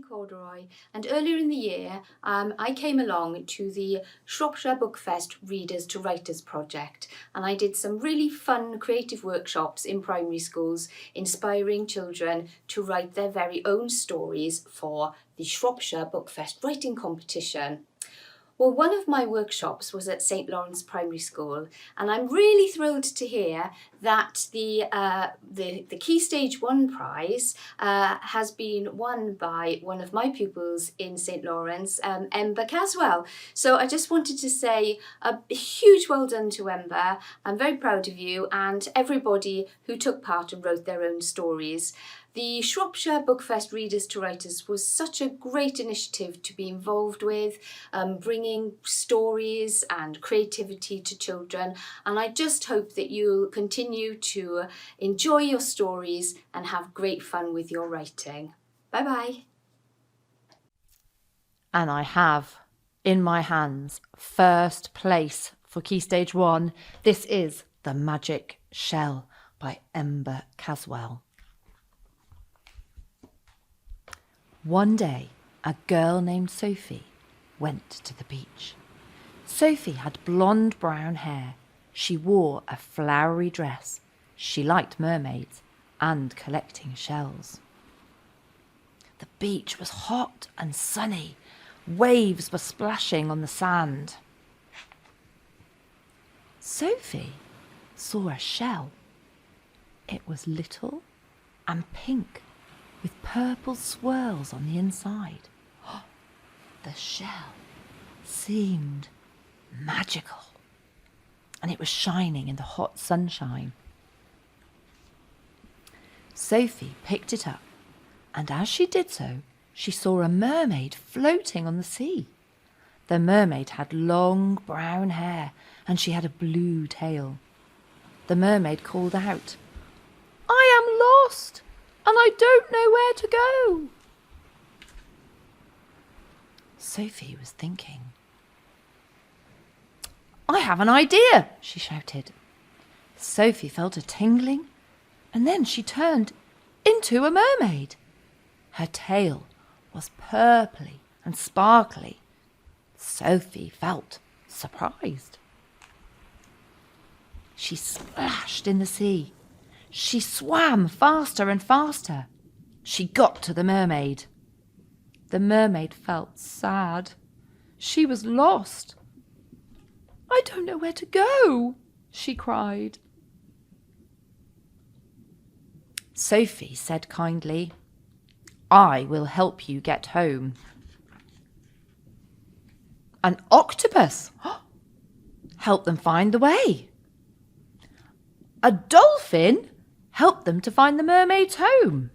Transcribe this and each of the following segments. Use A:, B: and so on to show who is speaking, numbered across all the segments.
A: Corduroy, and earlier in the year I came along to the Shropshire Bookfest Readers to Writers project, and I did some really fun creative workshops in primary schools inspiring children to write their very own stories for the Shropshire Bookfest writing competition. Well, one of my workshops was at St Lawrence Primary School, and I'm really thrilled to hear that the Key Stage 1 prize has been won by one of my pupils in St Lawrence, Ember Caswell. So I just wanted to say a huge well done to Ember. I'm very proud of you and everybody who took part and wrote their own stories. The Shropshire Bookfest Readers to Writers was such a great initiative to be involved with, bringing stories and creativity to children, and I just hope that you'll continue to enjoy your stories and have great fun with your writing. Bye bye.
B: And I have in my hands first place for Key Stage 1. This is The Magic Shell by Ember Caswell. One day, a girl named Sophie went to the beach. Sophie had blonde brown hair. She wore a flowery dress. She liked mermaids and collecting shells. The beach was hot and sunny. Waves were splashing on the sand. Sophie saw a shell. It was little and pink, with purple swirls on the inside. The shell seemed magical, and it was shining in the hot sunshine. Sophie picked it up, and as she did so, she saw a mermaid floating on the sea. The mermaid had long brown hair, and she had a blue tail. The mermaid called out, "I am lost, and I don't know where to go." Sophie was thinking. "I have an idea," she shouted. Sophie felt a tingling, and then she turned into a mermaid. Her tail was purply and sparkly. Sophie felt surprised. She splashed in the sea. She swam faster and faster. She got to the mermaid. The mermaid felt sad. She was lost. "I don't know where to go," she cried. Sophie said kindly, "I will help you get home." An octopus helped them find the way. A dolphin helped them to find the mermaid's home.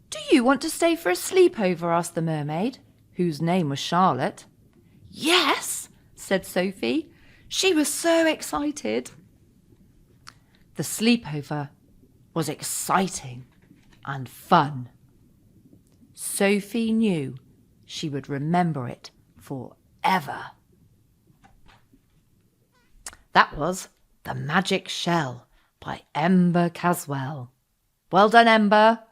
B: "Do you want to stay for a sleepover?" asked the mermaid, whose name was Charlotte. "Yes," said Sophie. She was so excited. The sleepover was exciting and fun. Sophie knew she would remember it forever. That was The Magic Shell by Ember Caswell. Well done, Ember.